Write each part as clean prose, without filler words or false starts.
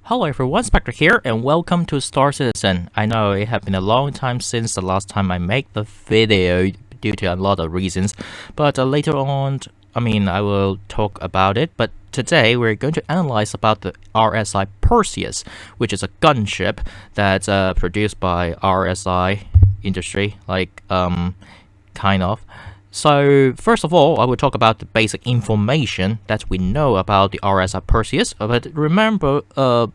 Hello everyone, Specter here, and welcome to Star Citizen. I know it has been a long time since the last time I made the video due to a lot of reasons, but later on, I will talk about it. But today we're going to analyze about the RSI Perseus, which is a gunship that's produced by RSI industry, kind of. So first of all, I will talk about the basic information that we know about the RSI Perseus. But remember,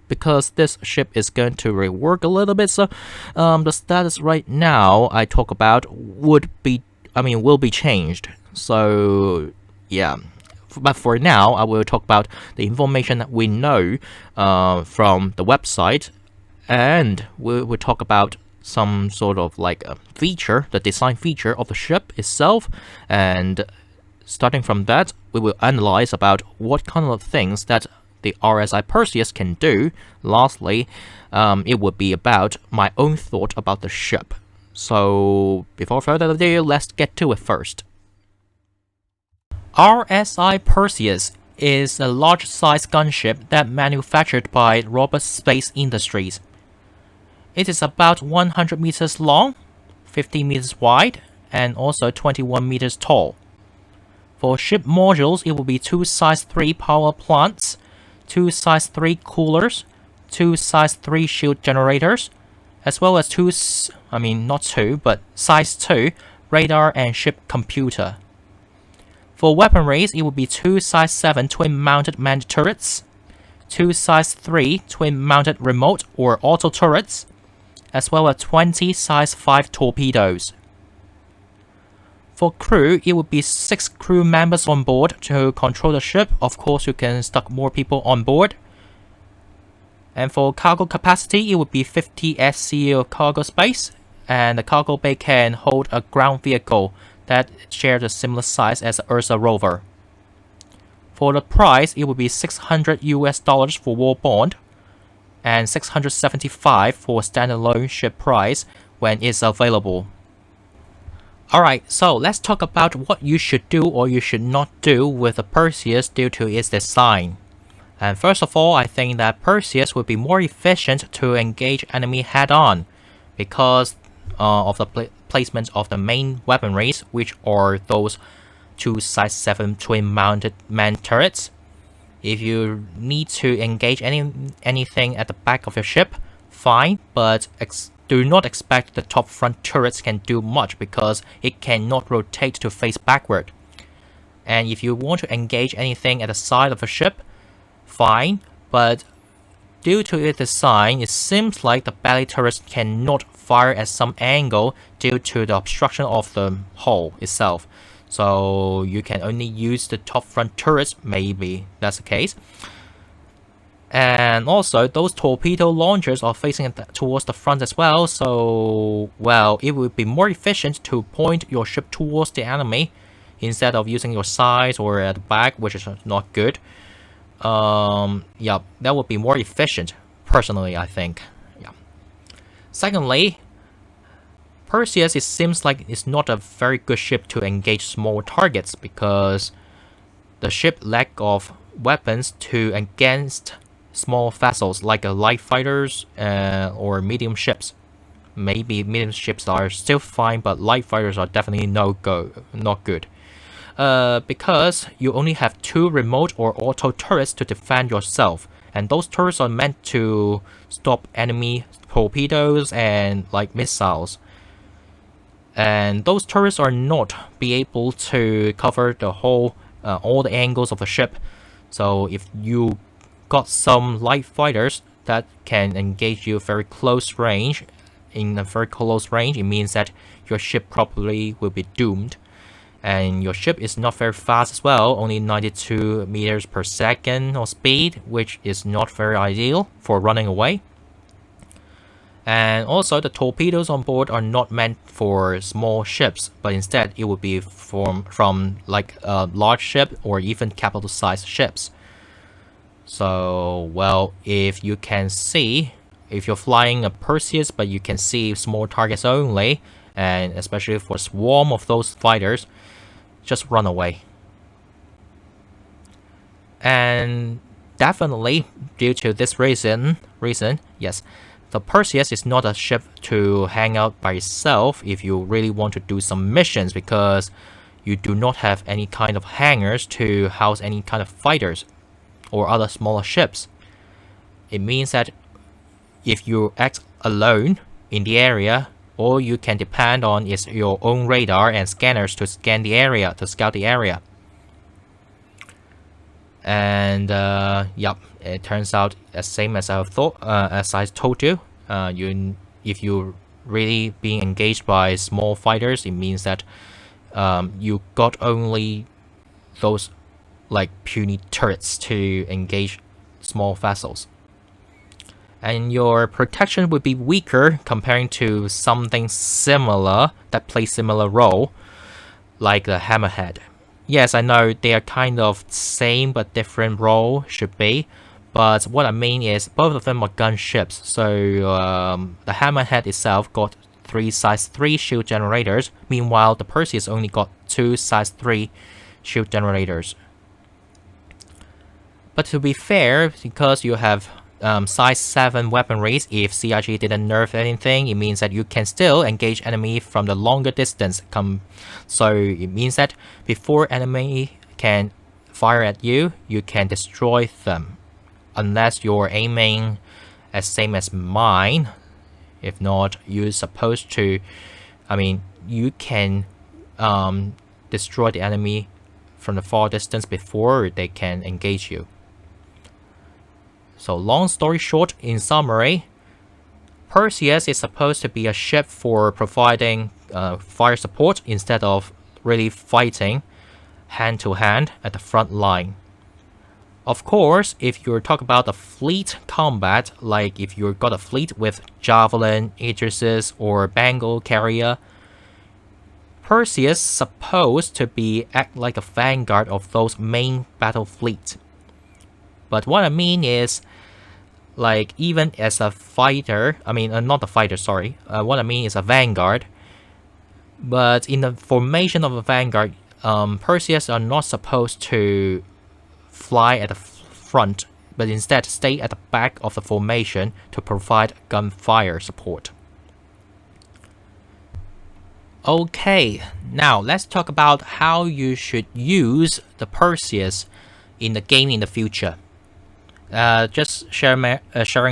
because this ship is going to rework a little bit, so the status right now I talk about will be changed. So yeah, but for now I will talk about the information that we know from the website, and we'll talk about some sort of like a feature, the design feature of the ship itself, and starting from that we will analyze about what kind of things that the RSI Perseus can do. Lastly, it would be about my own thought about the ship. So before further ado, let's get to it first. RSI Perseus is a large-size gunship that manufactured by Robert Space Industries. It is about 100 meters long, 50 meters wide, and also 21 meters tall. For ship modules, it will be 2 size 3 power plants, 2 size 3 coolers, 2 size 3 shield generators, as well as size 2 radar and ship computer. For weaponries, it will be 2 size 7 twin-mounted manned turrets, 2 size 3 twin-mounted remote or auto turrets, as well as 20 size 5 torpedoes. For crew, it would be 6 crew members on board to control the ship. Of course, you can stack more people on board. And for cargo capacity, it would be 50 SCU of cargo space, and the cargo bay can hold a ground vehicle that shares a similar size as the Ursa rover. For the price, it would be $600 for war bond, and $675 for standalone ship price when it's available. Alright, so let's talk about what you should do or you should not do with the Perseus due to its design. And first of all, I think that Perseus would be more efficient to engage enemy head-on because of the placement of the main weaponries, which are those 2 size 7 twin-mounted manned turrets. If you need to engage anything at the back of your ship, fine, but do not expect the top front turrets can do much because it cannot rotate to face backward. And if you want to engage anything at the side of a ship, fine, but due to its design, it seems like the belly turrets cannot fire at some angle due to the obstruction of the hull itself. So you can only use the top front turrets, maybe that's the case. And also those torpedo launchers are facing towards the front as well, so well, it would be more efficient to point your ship towards the enemy instead of using your sides or at the back, which is not good. Yeah, that would be more efficient, personally, I think. Yeah. Secondly, Perseus, it seems like it's not a very good ship to engage small targets because the ship lack of weapons to against small vessels like light fighters or medium ships. Maybe medium ships are still fine, but light fighters are definitely not good. Because you only have 2 remote or auto turrets to defend yourself, and those turrets are meant to stop enemy torpedoes and missiles. And those turrets are not be able to cover the whole all the angles of the ship. So if you got some light fighters that can engage you very close range, in a very close range, it means that your ship probably will be doomed. And your ship is not very fast as well, only 92 meters per second of speed, which is not very ideal for running away. And also the torpedoes on board are not meant for small ships, but instead it would be from a large ship or even capital sized ships. So well, if you're flying a Perseus but you can see small targets only, and especially for a swarm of those fighters, just run away. And definitely, due to this reason, yes, the Perseus is not a ship to hang out by itself if you really want to do some missions, because you do not have any kind of hangars to house any kind of fighters or other smaller ships. It means that if you act alone in the area, all you can depend on is your own radar and scanners to scan the area, to scout the area. And yep, it turns out as same as I thought, as I told you. If you really being engaged by small fighters, it means that you got only those like puny turrets to engage small vessels, and your protection would be weaker comparing to something similar that plays similar role, like the hammerhead. Yes, I know they are kind of same but different role should be, but what I mean is both of them are gunships. So the hammerhead itself got 3 size 3 shield generators, meanwhile the Perseus only got 2 size 3 shield generators. But to be fair, because you have size 7 weaponries, if CIG didn't nerf anything, it means that you can still engage enemy from the longer distance. So it means that before enemy can fire at you, you can destroy them. Unless you're aiming as same as mine. If not, you're supposed to, you can destroy the enemy from the far distance before they can engage you. So long story short, in summary, Perseus is supposed to be a ship for providing fire support instead of really fighting hand to hand at the front line. Of course, if you're talking about the fleet combat, like if you've got a fleet with Javelin, Aegis, or Bengal carrier, Perseus supposed to be act like a vanguard of those main battle fleet. But what I mean is, like, even as a fighter, not a fighter, sorry. What I mean is a vanguard. But in the formation of a vanguard, Perseus are not supposed to fly at the front, but instead stay at the back of the formation to provide gunfire support. Okay, now let's talk about how you should use the Perseus in the game in the future. Just sharing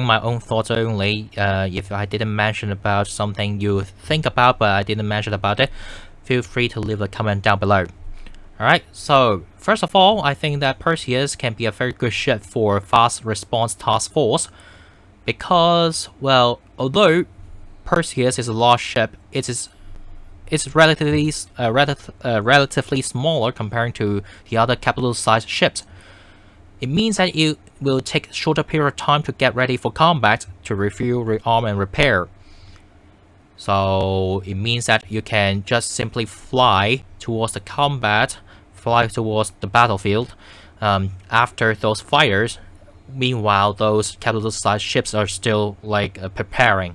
my own thoughts only. If I didn't mention about something you think about but I didn't mention about it, feel free to leave a comment down below. Alright, so first of all, I think that Perseus can be a very good ship for fast response task force, because, well, although Perseus is a large ship, it's relatively smaller comparing to the other capital-sized ships. It means that it will take a shorter period of time to get ready for combat, to refuel, rearm, and repair. So it means that you can just simply fly towards the combat, fly towards the battlefield after those fighters. Meanwhile, those capital-sized ships are still preparing,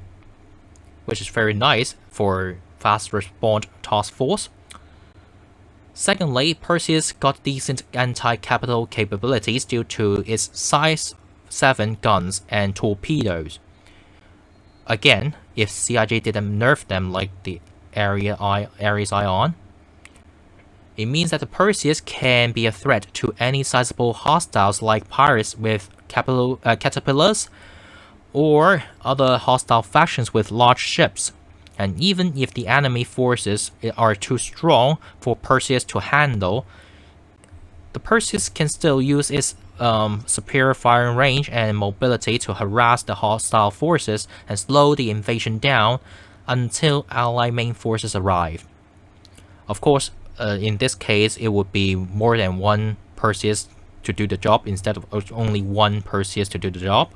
which is very nice for fast response task force. Secondly, Perseus got decent anti-capital capabilities due to its size 7 guns and torpedoes. Again, if CIG didn't nerf them like the Ares Ion, it means that the Perseus can be a threat to any sizable hostiles like pirates with caterpillars or other hostile factions with large ships. And even if the enemy forces are too strong for Perseus to handle, the Perseus can still use its superior firing range and mobility to harass the hostile forces and slow the invasion down until Allied main forces arrive. Of course, in this case, it would be more than one Perseus to do the job instead of only one Perseus to do the job.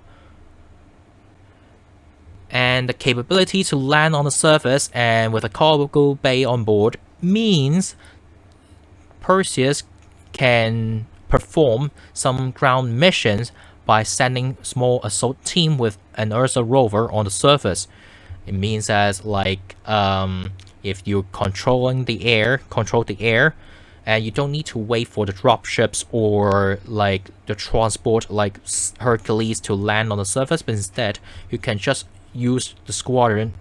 And the capability to land on the surface and with a cargo bay on board means Perseus can perform some ground missions by sending small assault team with an Ursa rover on the surface. It means that if you're control the air and you don't need to wait for the dropships or like the transport like Hercules to land on the surface, but instead you can just use the squadron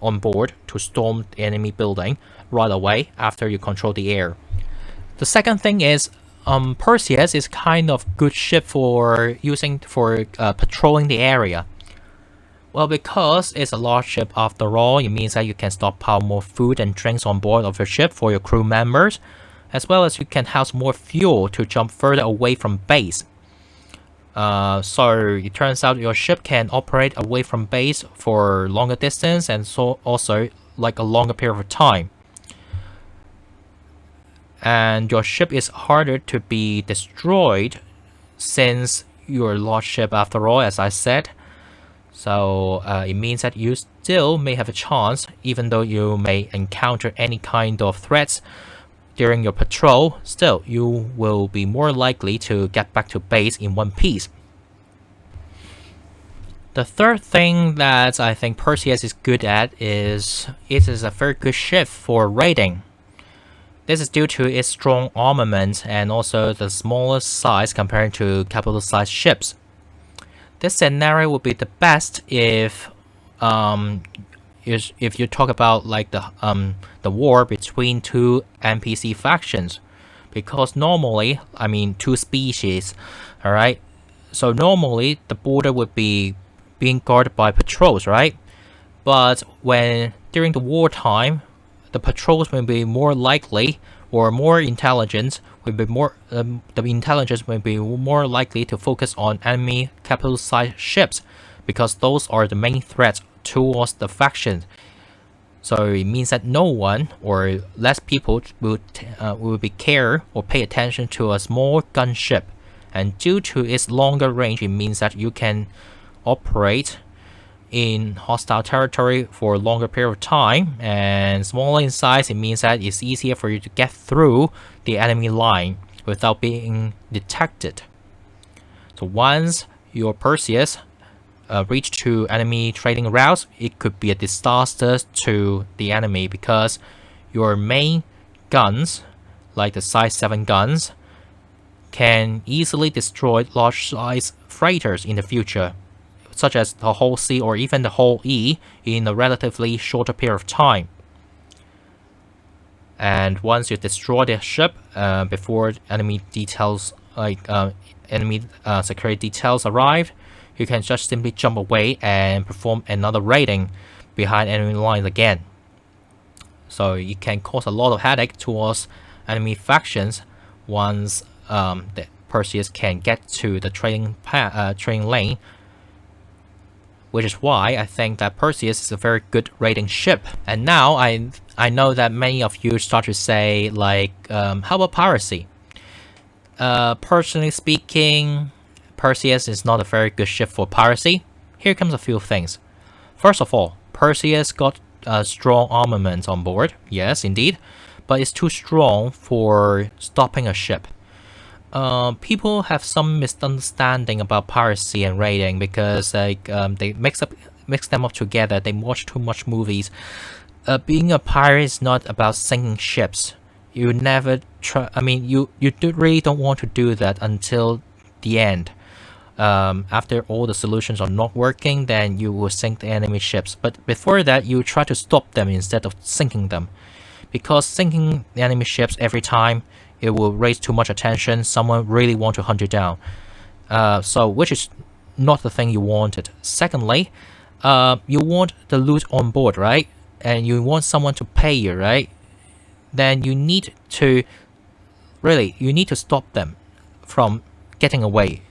on board to storm the enemy building right away after you control the air. The second thing is Perseus is kind of good ship for using for patrolling the area. Well, because it's a large ship after all, it means that you can stockpile more food and drinks on board of your ship for your crew members, as well as you can house more fuel to jump further away from base. So it turns out your ship can operate away from base for longer distance and so also like a longer period of time. And your ship is harder to be destroyed since you're a large ship after all, as I said. So it means that you still may have a chance, even though you may encounter any kind of threats during your patrol, still you will be more likely to get back to base in one piece. The third thing that I think Perseus is good at is it is a very good ship for raiding. This is due to its strong armament and also the smaller size compared to capital sized ships. This scenario would be the best if you talk about like the war between two NPC factions, because normally, I mean two species, all right. So normally the border would be being guarded by patrols, right? But when during the wartime, the patrols will be more likely or more intelligent will be more the intelligence will be more likely to focus on enemy capital-sized ships, because those are the main threats towards the faction. So it means that no one or less people will be care or pay attention to a small gunship, and due to its longer range, it means that you can operate in hostile territory for a longer period of time, and smaller in size, it means that it's easier for you to get through the enemy line without being detected. So once your Perseus reach to enemy trading routes, it could be a disaster to the enemy, because your main guns, like the size 7 guns, can easily destroy large size freighters in the future, such as the Hull C or even the Hull E, in a relatively shorter period of time. And once you destroy the ship before enemy details like enemy security details arrive, you can just simply jump away and perform another raiding behind enemy lines again. So it can cause a lot of headache towards enemy factions once the Perseus can get to the trading lane, which is why I think that Perseus is a very good raiding ship. And now I know that many of you start to say like, how about piracy? Personally speaking, Perseus is not a very good ship for piracy. Here comes a few things. First of all, Perseus got strong armament on board, yes indeed, but it's too strong for stopping a ship. People have some misunderstanding about piracy and raiding because like they mix them up together. They watch too much movies. Being a pirate is not about sinking ships. You never try. I mean, you really don't want to do that until the end. After all the solutions are not working, then you will sink the enemy ships. But before that, you try to stop them instead of sinking them, because sinking the enemy ships every time, it will raise too much attention. Someone really want to hunt you down. So which is not the thing you wanted. Secondly, you want the loot on board, right? And you want someone to pay you, right? Then you need to stop them from getting away.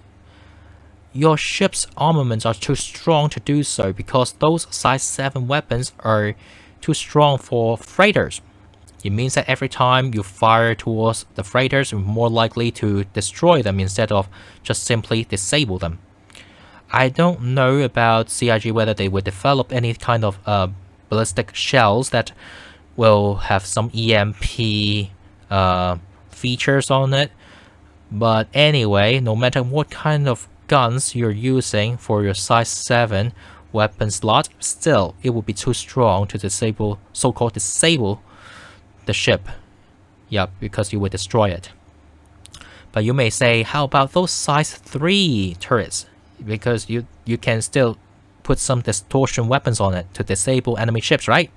Your ship's armaments are too strong to do so, because those size 7 weapons are too strong for freighters. It means that every time you fire towards the freighters, you're more likely to destroy them instead of just simply disable them. I don't know about CIG whether they will develop any kind of ballistic shells that will have some EMP features on it. But anyway, no matter what kind of guns you're using for your size 7 weapon slot, still it would be too strong to disable, so-called disable the ship. Yeah, because you would destroy it. But you may say, how about those size 3 turrets? Because you can still put some distortion weapons on it to disable enemy ships, right?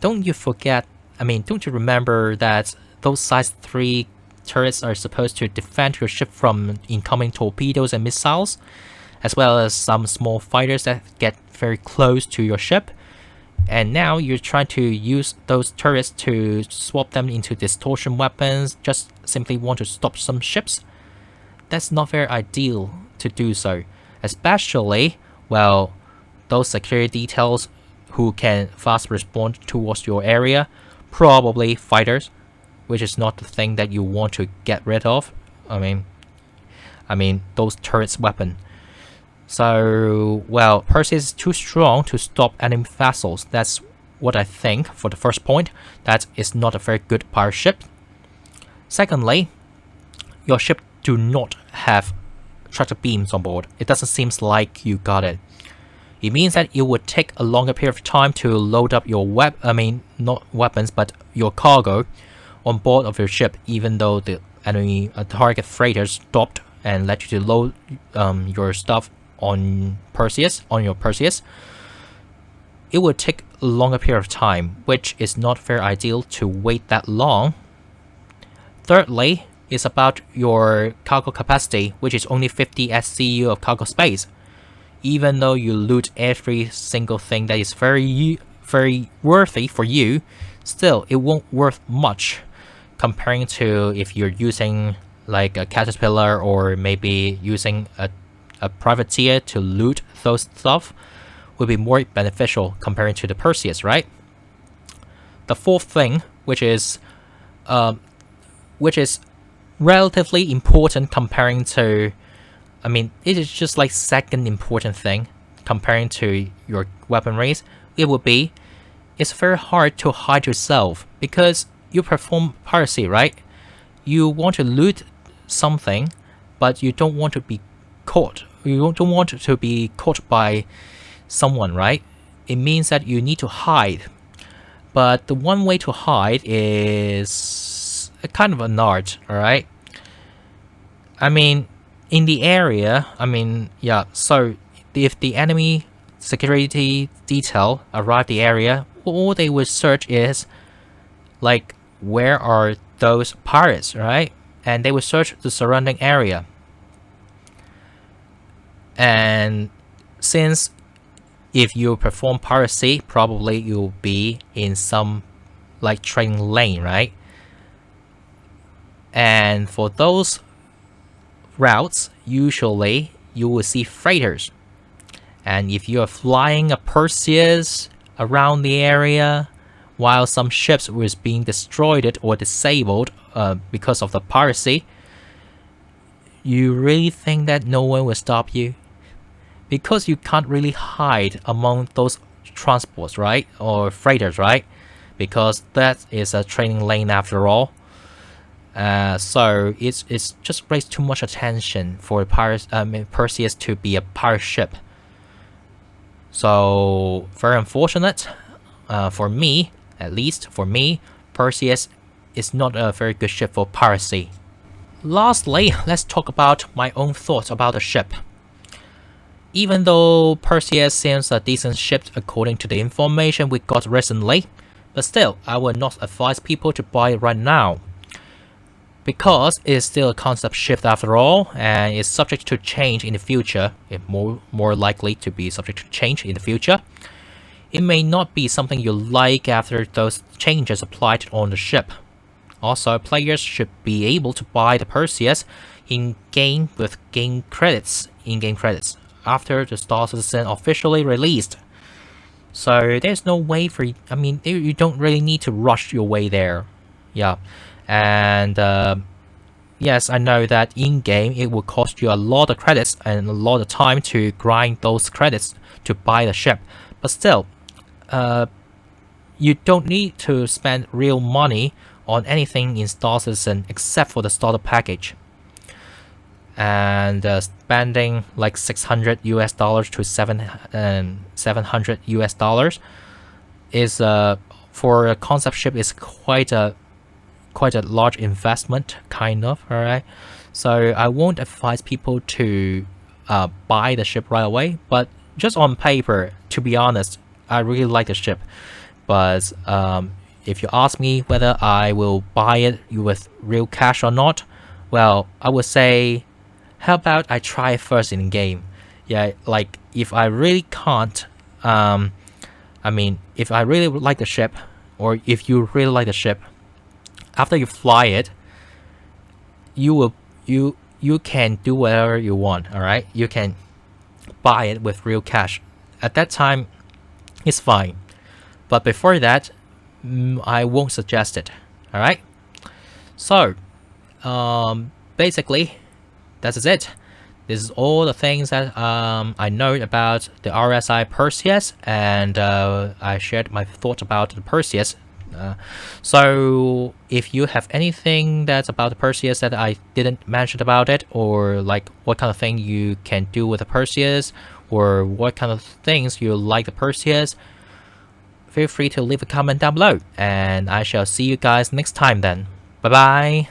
Don't you remember that those size 3 turrets are supposed to defend your ship from incoming torpedoes and missiles, as well as some small fighters that get very close to your ship? And now you're trying to use those turrets to swap them into distortion weapons, just simply want to stop some ships? That's not very ideal to do so, especially, well, those security details who can fast respond towards your area, probably fighters, which is not the thing that you want to get rid of. I mean those turrets weapon. So, well, Perseus is too strong to stop enemy vessels. That's what I think for the first point. That is not a very good pirate ship. Secondly, your ship do not have tractor beams on board. It doesn't seem like you got it. It means that it would take a longer period of time to load up your not weapons, but your cargo on board of your ship, even though the enemy target freighter stopped and let you to load your stuff on your Perseus. It would take a longer period of time, which is not very ideal to wait that long. Thirdly, it's about your cargo capacity, which is only 50 SCU of cargo space. Even though you loot every single thing that is very worthy for you, still it won't worth much comparing to if you're using like a caterpillar or maybe using a privateer to loot those stuff, would be more beneficial comparing to the Perseus, right? The fourth thing, which is relatively important comparing to, it is just like second important thing comparing to your weapon race. It's very hard to hide yourself because you perform piracy, right? You want to loot something, but you don't want to be caught. You don't want to be caught by someone, right? It means that you need to hide. But the one way to hide is a kind of an art, alright? In the area, so if the enemy security detail arrive the area, all they would search is like, where are those pirates, right? And they would search the surrounding area. And since if you perform piracy, probably you'll be in some like trading lane, right? And for those routes, usually you will see freighters. And if you are flying a Perseus around the area while some ships was being destroyed or disabled because of the piracy, you really think that no one will stop you? Because you can't really hide among those transports, right? Or freighters, right? Because that is a training lane after all. So it's just raised too much attention for Perseus to be a pirate ship. So very unfortunate. For me, at least for me, Perseus is not a very good ship for piracy. Lastly, let's talk about my own thoughts about the ship. Even though Perseus seems a decent ship according to the information we got recently, but still, I would not advise people to buy it right now. Because it is still a concept ship after all, and is subject to change in the future, more likely to be subject to change in the future. It may not be something you like after those changes applied on the ship. Also, players should be able to buy the Perseus in-game with in-game credits after the Star Citizen officially released. So there's no way for you don't really need to rush your way there. Yeah, and yes, I know that in-game it will cost you a lot of credits and a lot of time to grind those credits to buy the ship. But still, you don't need to spend real money on anything in Star Citizen except for the starter package. And spending like $600 to $700 is for a concept ship is quite a quite a large investment, kind of. All right, so I won't advise people to buy the ship right away, but just on paper, to be honest, I really like the ship. But if you ask me whether I will buy it with real cash or not, well, I would say, how about I try it first in game? Yeah, like if I really can't, if I really like the ship, or if you really like the ship, after you fly it, you can do whatever you want. All right, you can buy it with real cash. At that time, it's fine. But before that, I won't suggest it. All right. So, basically, that is it. This is all the things that I know about the RSI Perseus, and I shared my thoughts about the Perseus. So if you have anything that's about the Perseus that I didn't mention about it, or like what kind of thing you can do with the Perseus, or what kind of things you like the Perseus, feel free to leave a comment down below, and I shall see you guys next time then. Bye bye.